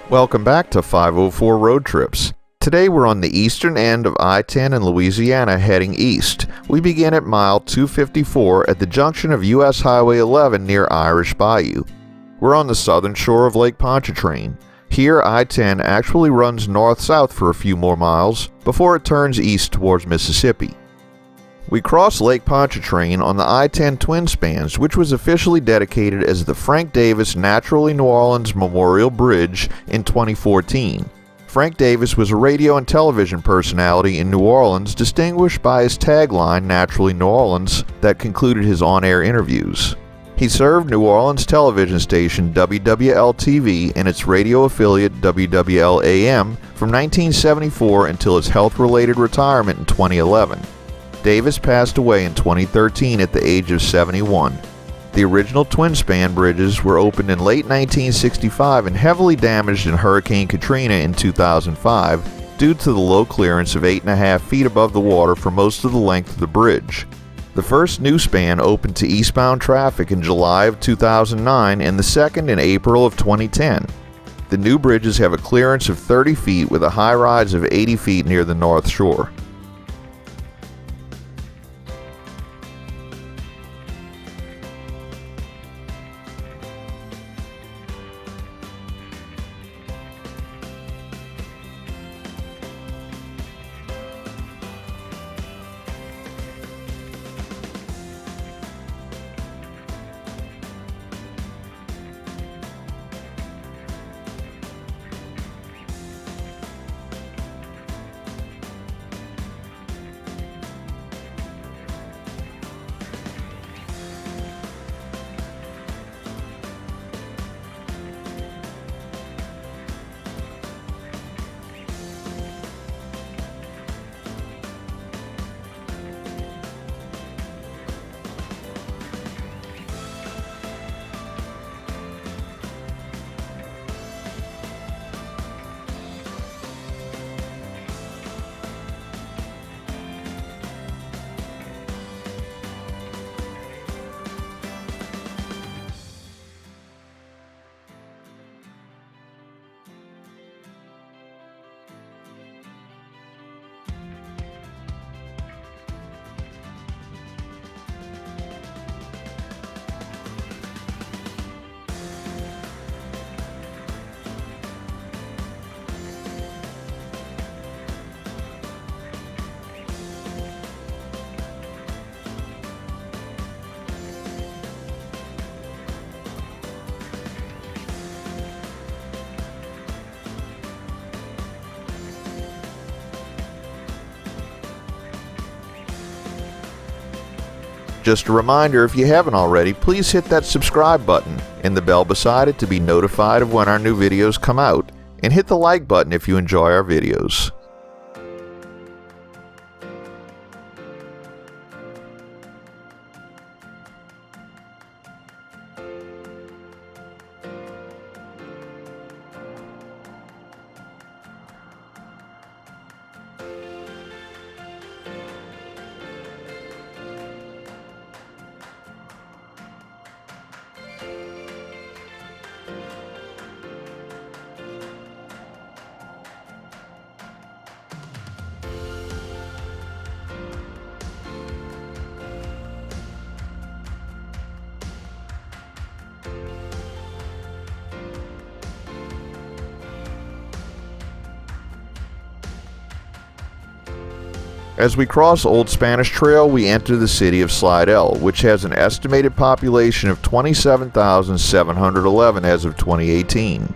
Welcome back to 504 Road Trips. Today we're on the eastern end of I-10 in Louisiana heading east. We begin at mile 254 at the junction of US Highway 11 near Irish Bayou. We're on the southern shore of Lake Pontchartrain. Here I-10 actually runs north-south for a few more miles before it turns east towards Mississippi. We cross Lake Pontchartrain on the I-10 twin spans, which was officially dedicated as the Frank Davis Naturally New Orleans Memorial Bridge in 2014. Frank Davis was a radio and television personality in New Orleans, distinguished by his tagline, Naturally New Orleans, that concluded his on-air interviews. He served New Orleans television station WWL-TV and its radio affiliate WWL-AM from 1974 until his health-related retirement in 2011. Davis passed away in 2013 at the age of 71. The original twin-span bridges were opened in late 1965 and heavily damaged in Hurricane Katrina in 2005 due to the low clearance of 8.5 feet above the water for most of the length of the bridge. The first new span opened to eastbound traffic in July of 2009 and the second in April of 2010. The new bridges have a clearance of 30 feet with a high rise of 80 feet near the North Shore. Just a reminder, if you haven't already, please hit that subscribe button and the bell beside it to be notified of when our new videos come out, and hit the like button if you enjoy our videos. As we cross Old Spanish Trail, we enter the city of Slidell, which has an estimated population of 27,711 as of 2018.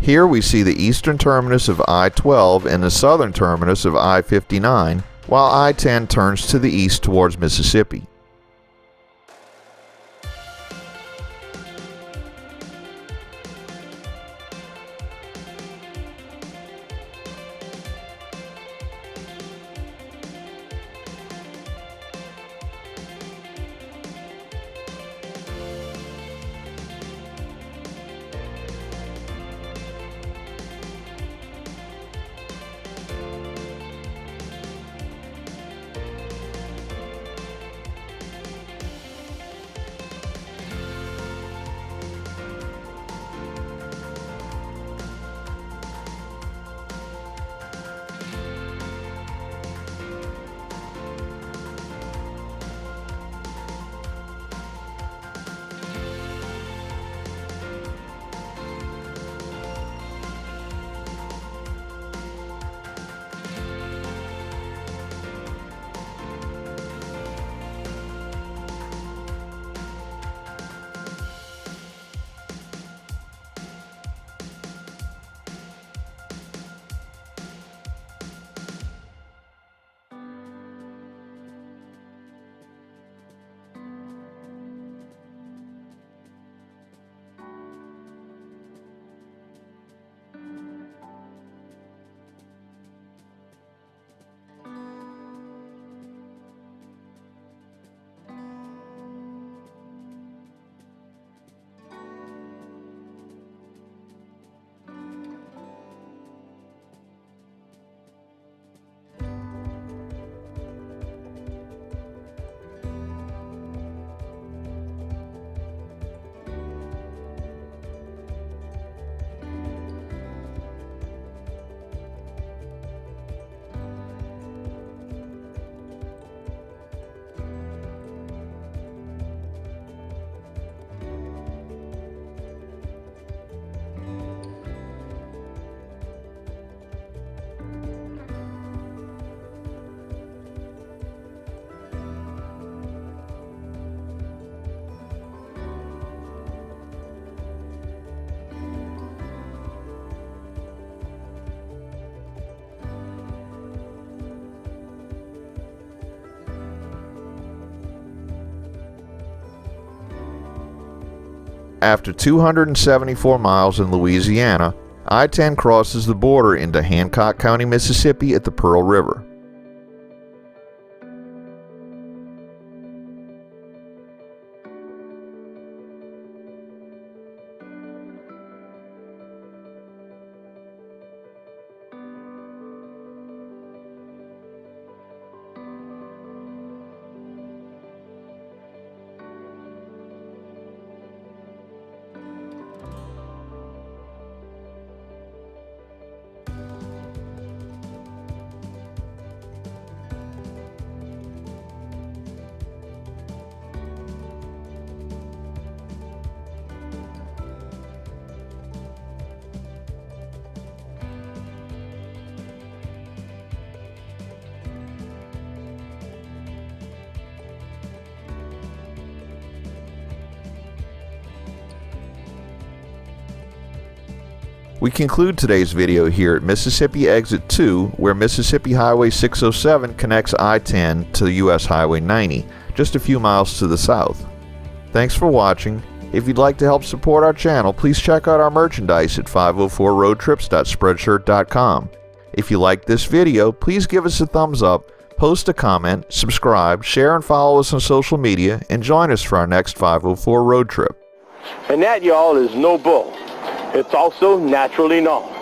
Here we see the eastern terminus of I-12 and the southern terminus of I-59, while I-10 turns to the east towards Mississippi. After 274 miles in Louisiana, I-10 crosses the border into Hancock County, Mississippi at the Pearl River. We conclude today's video here at Mississippi Exit 2, where Mississippi Highway 607 connects I-10 to US Highway 90, just a few miles to the south. Thanks for watching. If you'd like to help support our channel, please check out our merchandise at 504roadtrips.spreadshirt.com. If you liked this video, please give us a thumbs up, post a comment, subscribe, share and follow us on social media, and join us for our next 504 road trip. And that, y'all, is no bull. It's also naturally known.